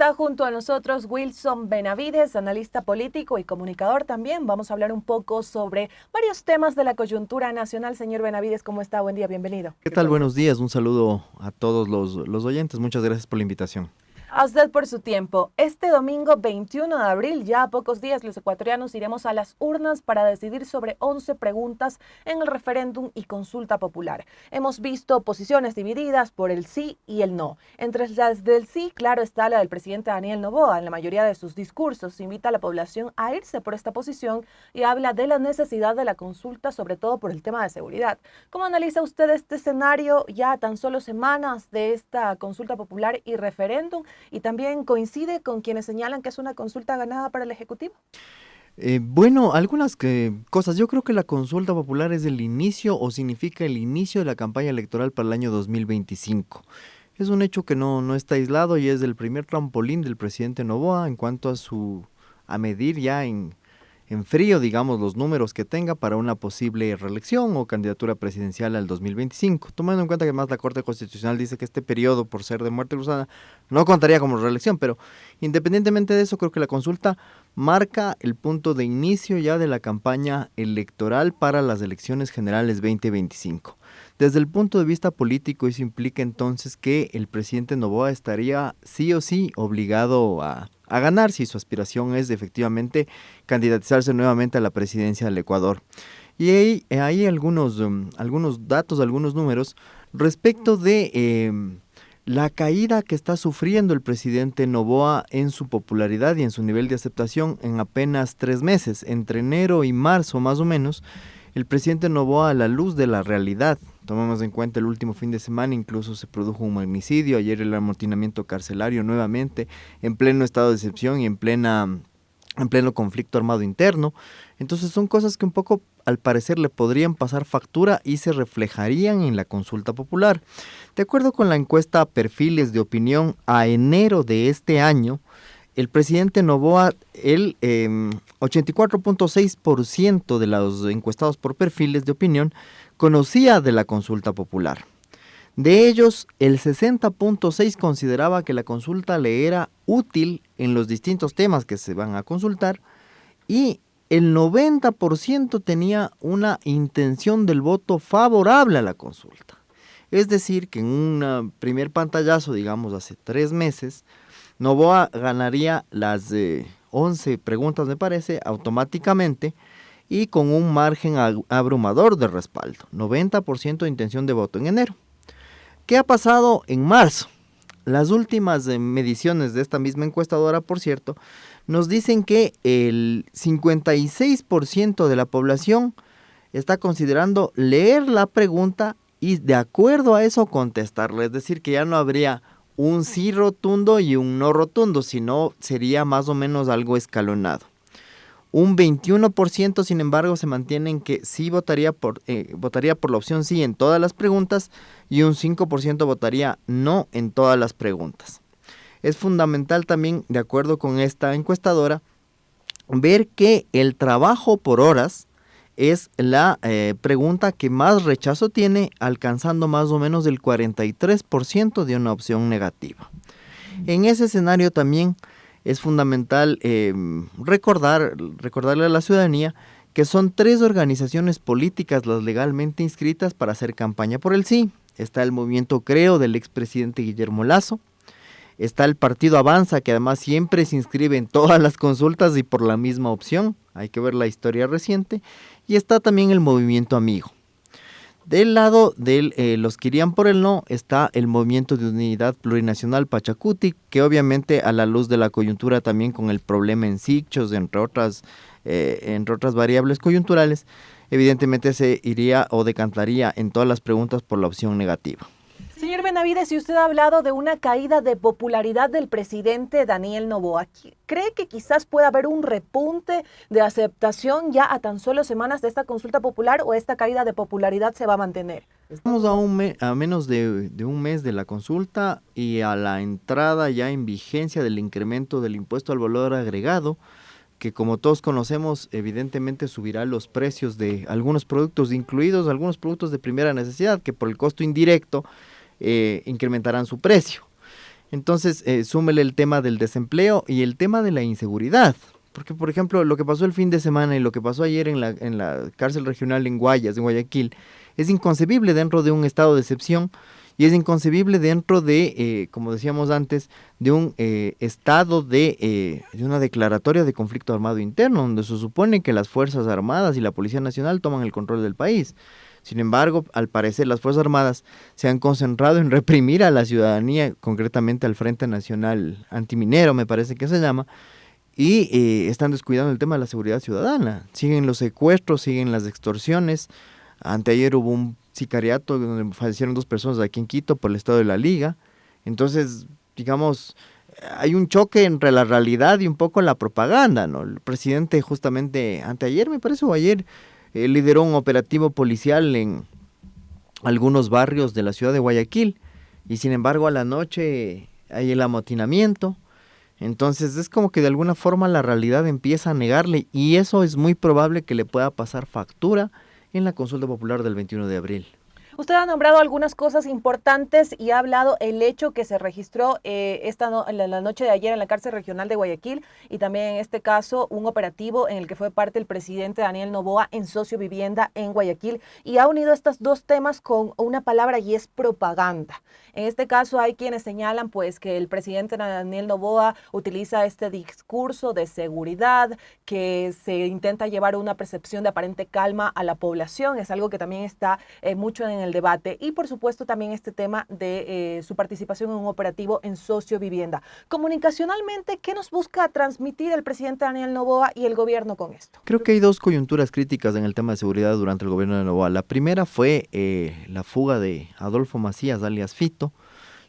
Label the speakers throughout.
Speaker 1: Está junto a nosotros Wilson Benavides, analista político y comunicador también. Vamos a hablar un poco sobre varios temas de la coyuntura nacional. Señor Benavides, ¿cómo está? Buen día, bienvenido.
Speaker 2: ¿Qué tal? Buenos días, un saludo a todos los oyentes, muchas gracias por la invitación.
Speaker 1: A usted por su tiempo. Este domingo 21 de abril, ya a pocos días, los ecuatorianos iremos a las urnas para decidir sobre 11 preguntas en el referéndum y consulta popular. Hemos visto posiciones divididas por el sí y el no. Entre las del sí, claro está la del presidente Daniel Noboa. En la mayoría de sus discursos invita a la población a irse por esta posición y habla de la necesidad de la consulta, sobre todo por el tema de seguridad. ¿Cómo analiza usted este escenario ya a tan solo semanas de esta consulta popular y referéndum? Y también coincide con quienes señalan que es una consulta ganada para el Ejecutivo.
Speaker 2: Algunas cosas. Yo creo que la consulta popular es el inicio o significa el inicio de la campaña electoral para el año 2025. Es un hecho que no está aislado y es el primer trampolín del presidente Noboa en cuanto a medir ya en frío, digamos, los números que tenga para una posible reelección o candidatura presidencial al 2025, tomando en cuenta que además la Corte Constitucional dice que este periodo, por ser de muerte cruzada, no contaría como reelección, pero independientemente de eso, creo que la consulta marca el punto de inicio ya de la campaña electoral para las elecciones generales 2025. Desde el punto de vista político, eso implica entonces que el presidente Noboa estaría sí o sí obligado a ganar si su aspiración es efectivamente candidatizarse nuevamente a la presidencia del Ecuador. Y hay algunos datos, algunos números respecto de la caída que está sufriendo el presidente Noboa en su popularidad y en su nivel de aceptación en apenas 3 meses, entre enero y marzo más o menos. El presidente Noboa, a la luz de la realidad, tomamos en cuenta el último fin de semana, incluso se produjo un magnicidio, ayer el amotinamiento carcelario nuevamente, en pleno estado de excepción y en pleno conflicto armado interno. Entonces son cosas que un poco, al parecer, le podrían pasar factura y se reflejarían en la consulta popular. De acuerdo con la encuesta Perfiles de Opinión, a enero de este año, el presidente Noboa, el 84.6% de los encuestados por perfiles de opinión conocía de la consulta popular. De ellos, el 60.6% consideraba que la consulta le era útil en los distintos temas que se van a consultar y el 90% tenía una intención del voto favorable a la consulta. Es decir, que en un primer pantallazo, digamos hace 3 meses, Noboa ganaría las 11 preguntas, me parece, automáticamente y con un margen abrumador de respaldo, 90% de intención de voto en enero. ¿Qué ha pasado en marzo? Las últimas mediciones de esta misma encuestadora, por cierto, nos dicen que el 56% de la población está considerando leer la pregunta y de acuerdo a eso contestarla, es decir, que ya no habría un sí rotundo y un no rotundo, sino sería más o menos algo escalonado. Un 21%, sin embargo, se mantiene en que sí votaría por la opción sí en todas las preguntas y un 5% votaría no en todas las preguntas. Es fundamental también, de acuerdo con esta encuestadora, ver que el trabajo por horas es la pregunta que más rechazo tiene, alcanzando más o menos el 43% de una opción negativa. En ese escenario también es fundamental recordarle a la ciudadanía que son 3 organizaciones políticas las legalmente inscritas para hacer campaña por el sí. Está el movimiento Creo del expresidente Guillermo Lasso, está el partido Avanza, que además siempre se inscribe en todas las consultas y por la misma opción, hay que ver la historia reciente, y está también el movimiento Amigo. Del lado de los que irían por el no está el movimiento de unidad plurinacional Pachacuti, que obviamente a la luz de la coyuntura también con el problema en Sichos, entre otras variables coyunturales, evidentemente se iría o decantaría en todas las preguntas por la opción negativa.
Speaker 1: Señor Benavides, si usted ha hablado de una caída de popularidad del presidente Daniel Noboa, ¿cree que quizás pueda haber un repunte de aceptación ya a tan solo semanas de esta consulta popular o esta caída de popularidad se va a mantener?
Speaker 2: Estamos a menos de un mes de la consulta y a la entrada ya en vigencia del incremento del impuesto al valor agregado, que como todos conocemos evidentemente subirá los precios de algunos productos, incluidos algunos productos de primera necesidad, que por el costo indirecto incrementarán su precio. Entonces, súmele el tema del desempleo y el tema de la inseguridad. Porque, por ejemplo, lo que pasó el fin de semana y lo que pasó ayer en la cárcel regional en Guayas, en Guayaquil, es inconcebible dentro de un estado de excepción y es inconcebible dentro de, como decíamos antes, de un estado de una declaratoria de conflicto armado interno, donde se supone que las Fuerzas Armadas y la Policía Nacional toman el control del país. Sin embargo, al parecer las Fuerzas Armadas se han concentrado en reprimir a la ciudadanía, concretamente al Frente Nacional Antiminero, me parece que se llama, y están descuidando el tema de la seguridad ciudadana. Siguen los secuestros, siguen las extorsiones. Anteayer hubo un sicariato donde fallecieron 2 personas aquí en Quito por el estado de la Liga. Entonces, digamos, hay un choque entre la realidad y un poco la propaganda, ¿no? El presidente justamente anteayer, me parece, o ayer, lideró un operativo policial en algunos barrios de la ciudad de Guayaquil y sin embargo a la noche hay el amotinamiento. Entonces es como que de alguna forma la realidad empieza a negarle y eso es muy probable que le pueda pasar factura en la consulta popular del 21 de abril.
Speaker 1: Usted ha nombrado algunas cosas importantes y ha hablado el hecho que se registró la noche de ayer en la cárcel regional de Guayaquil y también en este caso un operativo en el que fue parte el presidente Daniel Noboa en Socio Vivienda en Guayaquil y ha unido estos 2 temas con una palabra y es propaganda. En este caso hay quienes señalan pues que el presidente Daniel Noboa utiliza este discurso de seguridad, que se intenta llevar una percepción de aparente calma a la población, es algo que también está mucho en el debate y por supuesto también este tema de su participación en un operativo en Socio Vivienda. Comunicacionalmente, ¿qué nos busca transmitir el presidente Daniel Noboa y el gobierno con esto?
Speaker 2: Creo que hay 2 coyunturas críticas en el tema de seguridad durante el gobierno de Noboa. La primera fue la fuga de Adolfo Macías, alias Fito,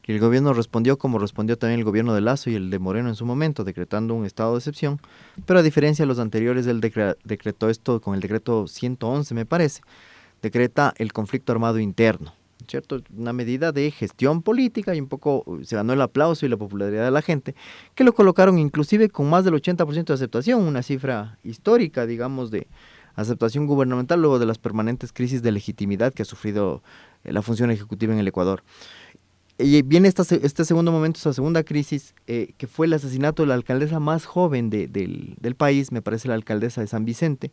Speaker 2: y el gobierno respondió como respondió también el gobierno de Lazo y el de Moreno en su momento, decretando un estado de excepción, pero a diferencia de los anteriores, él decretó esto con el decreto 111, me parece, decreta el conflicto armado interno, ¿cierto? Una medida de gestión política y un poco se ganó el aplauso y la popularidad de la gente, que lo colocaron inclusive con más del 80% de aceptación, una cifra histórica, digamos, de aceptación gubernamental luego de las permanentes crisis de legitimidad que ha sufrido la función ejecutiva en el Ecuador. Y viene este segundo momento, esta segunda crisis, que fue el asesinato de la alcaldesa más joven del país, me parece la alcaldesa de San Vicente,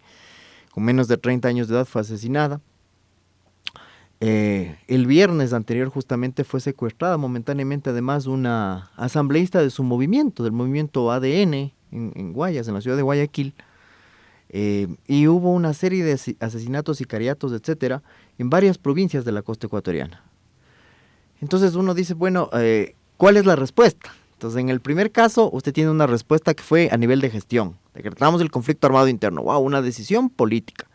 Speaker 2: con menos de 30 años de edad fue asesinada. El viernes anterior justamente fue secuestrada momentáneamente además una asambleísta de su movimiento, del movimiento ADN en Guayas, en la ciudad de Guayaquil, y hubo una serie de asesinatos, sicariatos, etcétera, en varias provincias de la costa ecuatoriana. Entonces uno dice, bueno, ¿cuál es la respuesta? Entonces en el primer caso usted tiene una respuesta que fue a nivel de gestión, decretamos el conflicto armado interno, wow, una decisión política.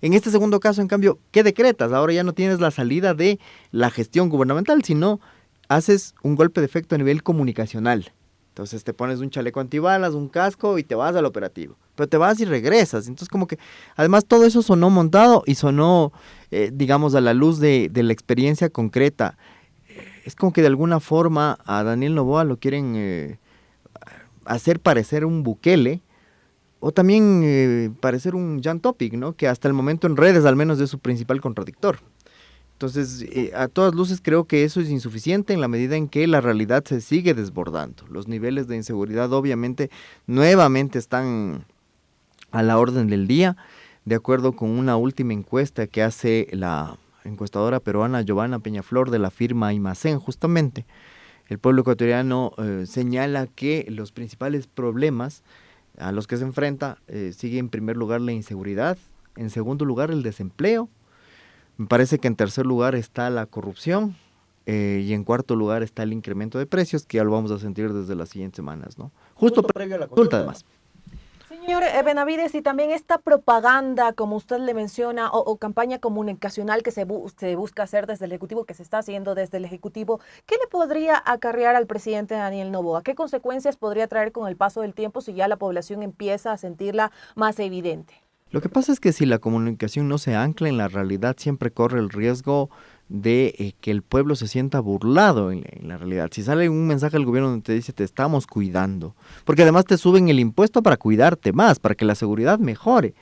Speaker 2: En este segundo caso, en cambio, ¿qué decretas? Ahora ya no tienes la salida de la gestión gubernamental, sino haces un golpe de efecto a nivel comunicacional. Entonces te pones un chaleco antibalas, un casco y te vas al operativo. Pero te vas y regresas. Entonces como que, además todo eso sonó montado y sonó, digamos, a la luz de la experiencia concreta. Es como que de alguna forma a Daniel Noboa lo quieren hacer parecer un Bukele, o también parecer un Jan Topic, ¿no? Que hasta el momento en redes al menos es su principal contradictor. Entonces, a todas luces creo que eso es insuficiente en la medida en que la realidad se sigue desbordando. Los niveles de inseguridad obviamente nuevamente están a la orden del día, de acuerdo con una última encuesta que hace la encuestadora peruana Giovanna Peñaflor de la firma Imacén, justamente. El pueblo ecuatoriano señala que los principales problemas a los que se enfrenta sigue en primer lugar la inseguridad, en segundo lugar el desempleo, me parece que en tercer lugar está la corrupción y en cuarto lugar está el incremento de precios, que ya lo vamos a sentir desde las siguientes semanas, ¿no? Justo previo a la consulta además.
Speaker 1: Señor Benavides, y también esta propaganda, como usted le menciona, o campaña comunicacional que se busca hacer desde el Ejecutivo, que se está haciendo desde el Ejecutivo, ¿qué le podría acarrear al presidente Daniel Noboa? ¿Qué consecuencias podría traer con el paso del tiempo si ya la población empieza a sentirla más evidente?
Speaker 2: Lo que pasa es que si la comunicación no se ancla en la realidad, siempre corre el riesgo de que el pueblo se sienta burlado en la realidad. Si sale un mensaje al gobierno donde te dice te estamos cuidando, porque además te suben el impuesto para cuidarte más, para que la seguridad mejore,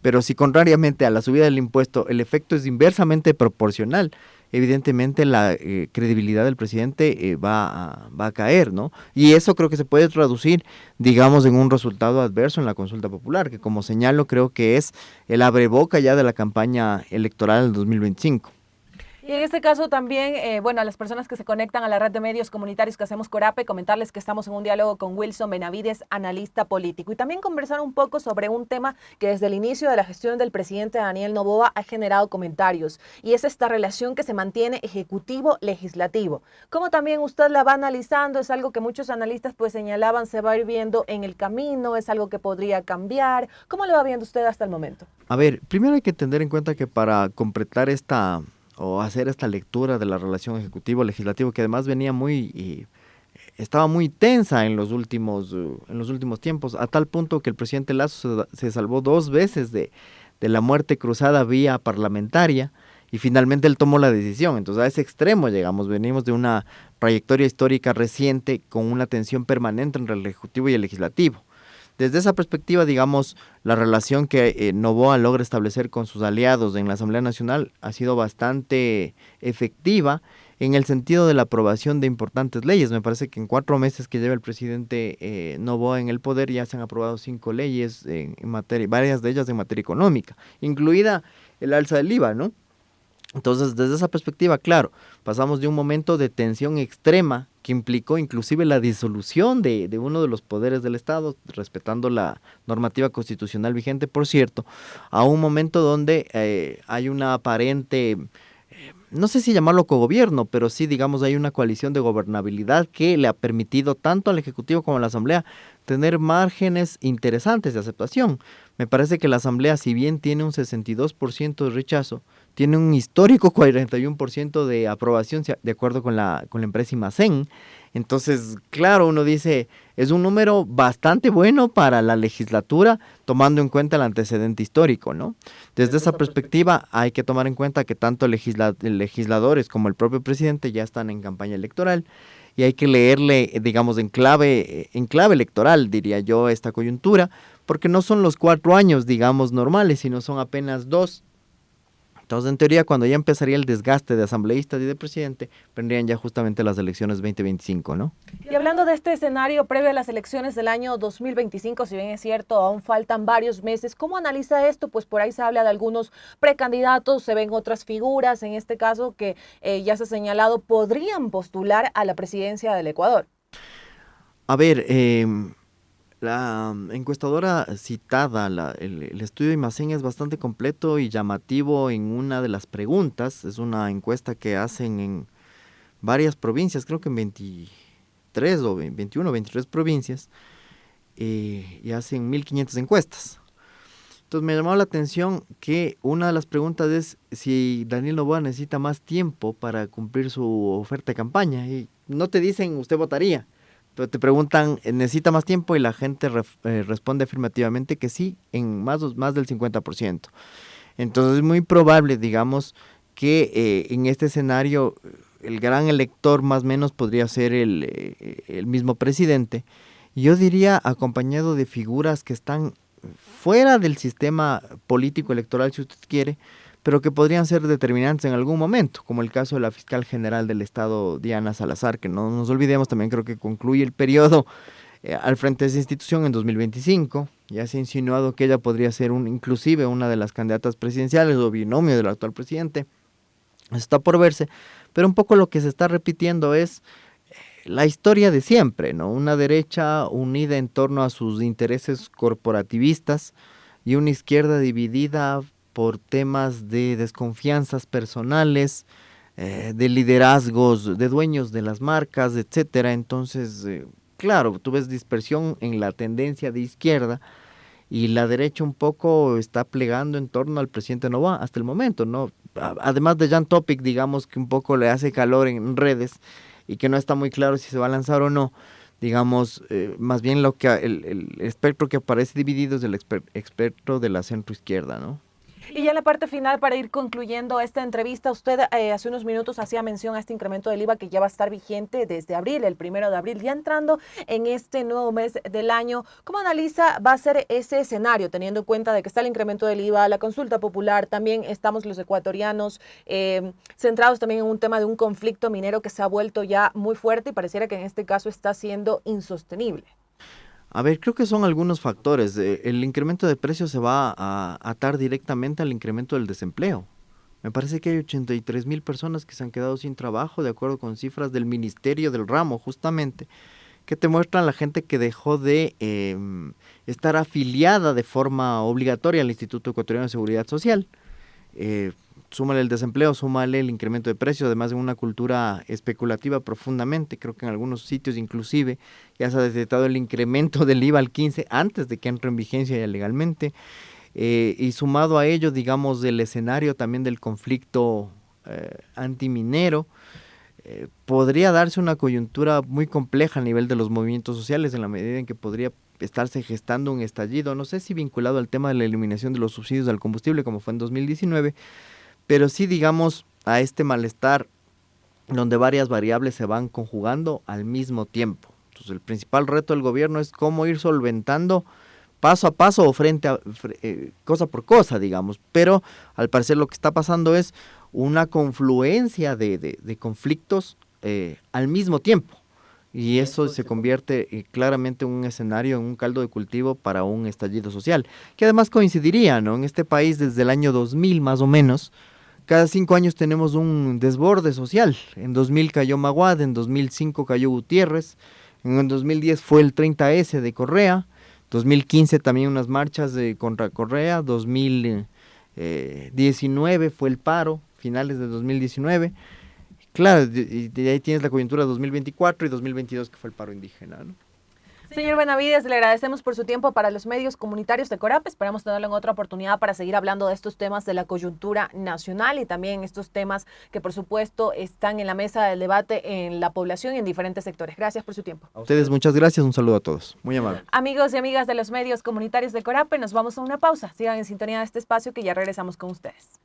Speaker 2: pero si contrariamente a la subida del impuesto el efecto es inversamente proporcional, evidentemente la credibilidad del presidente va a caer, ¿no? Y eso creo que se puede traducir, digamos, en un resultado adverso en la consulta popular, que como señalo creo que es el abreboca ya de la campaña electoral del 2025.
Speaker 1: Y en este caso también, bueno, a las personas que se conectan a la red de medios comunitarios que hacemos Corape, comentarles que estamos en un diálogo con Wilson Benavides, analista político, y también conversar un poco sobre un tema que desde el inicio de la gestión del presidente Daniel Noboa ha generado comentarios, y es esta relación que se mantiene ejecutivo-legislativo. Como también usted la va analizando, es algo que muchos analistas pues señalaban se va a ir viendo en el camino, es algo que podría cambiar. ¿Cómo lo va viendo usted hasta el momento?
Speaker 2: A ver, primero hay que tener en cuenta que para completar esta o hacer esta lectura de la relación ejecutivo-legislativo, que además venía estaba muy tensa en los últimos tiempos, a tal punto que el presidente Lasso se salvó 2 veces de la muerte cruzada vía parlamentaria, y finalmente él tomó la decisión. Entonces a ese extremo llegamos, venimos de una trayectoria histórica reciente con una tensión permanente entre el Ejecutivo y el Legislativo. Desde esa perspectiva, digamos, la relación que Noboa logra establecer con sus aliados en la Asamblea Nacional ha sido bastante efectiva en el sentido de la aprobación de importantes leyes. Me parece que en 4 meses que lleva el presidente Noboa en el poder ya se han aprobado 5 leyes en materia, varias de ellas en materia económica, incluida el alza del IVA, ¿no? Entonces, desde esa perspectiva, claro, pasamos de un momento de tensión extrema que implicó inclusive la disolución de uno de los poderes del Estado, respetando la normativa constitucional vigente, por cierto, a un momento donde hay una aparente, no sé si llamarlo cogobierno, pero sí, digamos, hay una coalición de gobernabilidad que le ha permitido tanto al Ejecutivo como a la Asamblea tener márgenes interesantes de aceptación. Me parece que la Asamblea, si bien tiene un 62% de rechazo, tiene un histórico 41% de aprobación, de acuerdo con la empresa Imacén. Entonces, claro, uno dice, es un número bastante bueno para la legislatura, tomando en cuenta el antecedente histórico, ¿no? Desde esa perspectiva, hay que tomar en cuenta que tanto legisladores como el propio presidente ya están en campaña electoral, y hay que leerle, digamos, en clave electoral, diría yo, esta coyuntura, porque no son los 4 años, digamos, normales, sino son apenas 2. Entonces, en teoría, cuando ya empezaría el desgaste de asambleístas y de presidente, vendrían ya justamente las elecciones 2025, ¿no?
Speaker 1: Y hablando de este escenario previo a las elecciones del año 2025, si bien es cierto, aún faltan varios meses, ¿cómo analiza esto? Pues por ahí se habla de algunos precandidatos, se ven otras figuras, en este caso que ya se ha señalado, podrían postular a la presidencia del Ecuador.
Speaker 2: A ver, la encuestadora citada, el estudio de Imacén es bastante completo y llamativo en una de las preguntas. Es una encuesta que hacen en varias provincias, creo que en 23 o 21 o 23 provincias, y hacen 1.500 encuestas. Entonces me llamó la atención que una de las preguntas es si Daniel Noboa necesita más tiempo para cumplir su oferta de campaña, y no te dicen usted votaría, pero te preguntan, ¿necesita más tiempo? Y la gente responde afirmativamente que sí, en más del 50%. Entonces es muy probable, digamos, que en este escenario el gran elector más o menos podría ser el mismo presidente. Yo diría acompañado de figuras que están fuera del sistema político electoral, si usted quiere, pero que podrían ser determinantes en algún momento, como el caso de la fiscal general del Estado, Diana Salazar, que no nos olvidemos, también creo que concluye el periodo al frente de esa institución en 2025. Ya se ha insinuado que ella podría ser inclusive una de las candidatas presidenciales o binomio del actual presidente. Eso está por verse, pero un poco lo que se está repitiendo es la historia de siempre, ¿no? Una derecha unida en torno a sus intereses corporativistas y una izquierda dividida por temas de desconfianzas personales, de liderazgos, de dueños de las marcas, etcétera. Entonces, claro, tú ves dispersión en la tendencia de izquierda, y la derecha un poco está plegando en torno al presidente Noboa hasta el momento, ¿no? Además de Jan Topic, digamos, que un poco le hace calor en redes y que no está muy claro si se va a lanzar o no. Digamos, más bien el espectro que aparece dividido es el espectro de la centroizquierda, ¿no?
Speaker 1: Y ya en la parte final, para ir concluyendo esta entrevista, usted hace unos minutos hacía mención a este incremento del IVA que ya va a estar vigente desde abril, el 1 de abril, ya entrando en este nuevo mes del año. ¿Cómo analiza va a ser ese escenario, teniendo en cuenta de que está el incremento del IVA, la consulta popular, también estamos los ecuatorianos centrados también en un tema de un conflicto minero que se ha vuelto ya muy fuerte y pareciera que en este caso está siendo insostenible?
Speaker 2: A ver, creo que son algunos factores. El incremento de precios se va a atar directamente al incremento del desempleo. Me parece que hay 83,000 personas que se han quedado sin trabajo, de acuerdo con cifras del Ministerio del Ramo, justamente, que te muestran la gente que dejó de estar afiliada de forma obligatoria al Instituto Ecuatoriano de Seguridad Social. Súmale el desempleo, súmale el incremento de precios, además de una cultura especulativa profundamente. Creo que en algunos sitios inclusive ya se ha detectado el incremento del IVA al 15 antes de que entre en vigencia ya legalmente. Y sumado a ello, digamos, del escenario también del conflicto antiminero, podría darse una coyuntura muy compleja a nivel de los movimientos sociales, en la medida en que podría estarse gestando un estallido, no sé si vinculado al tema de la eliminación de los subsidios al combustible como fue en 2019, pero sí, digamos, a este malestar donde varias variables se van conjugando al mismo tiempo. Entonces, el principal reto del gobierno es cómo ir solventando paso a paso o cosa por cosa, digamos. Pero al parecer lo que está pasando es una confluencia de conflictos al mismo tiempo. Y eso se convierte claramente en un escenario, en un caldo de cultivo para un estallido social, que además coincidiría, ¿no? En este país desde el año 2000 más o menos, cada 5 años tenemos un desborde social. En 2000 cayó Maguad, en 2005 cayó Gutiérrez, en el 2010 fue el 30S de Correa, 2015 también unas marchas contra Correa, 2019 fue el paro, finales de 2019. Claro, y de ahí tienes la coyuntura 2024 y 2022 que fue el paro indígena, ¿no?
Speaker 1: Señor Benavides, le agradecemos por su tiempo para los medios comunitarios de Corap. Esperamos tenerlo en otra oportunidad para seguir hablando de estos temas de la coyuntura nacional y también estos temas que, por supuesto, están en la mesa del debate en la población y en diferentes sectores. Gracias por su tiempo.
Speaker 2: A ustedes muchas gracias, un saludo a todos. Muy amable.
Speaker 1: Amigos y amigas de los medios comunitarios de Corap, nos vamos a una pausa. Sigan en sintonía de este espacio que ya regresamos con ustedes.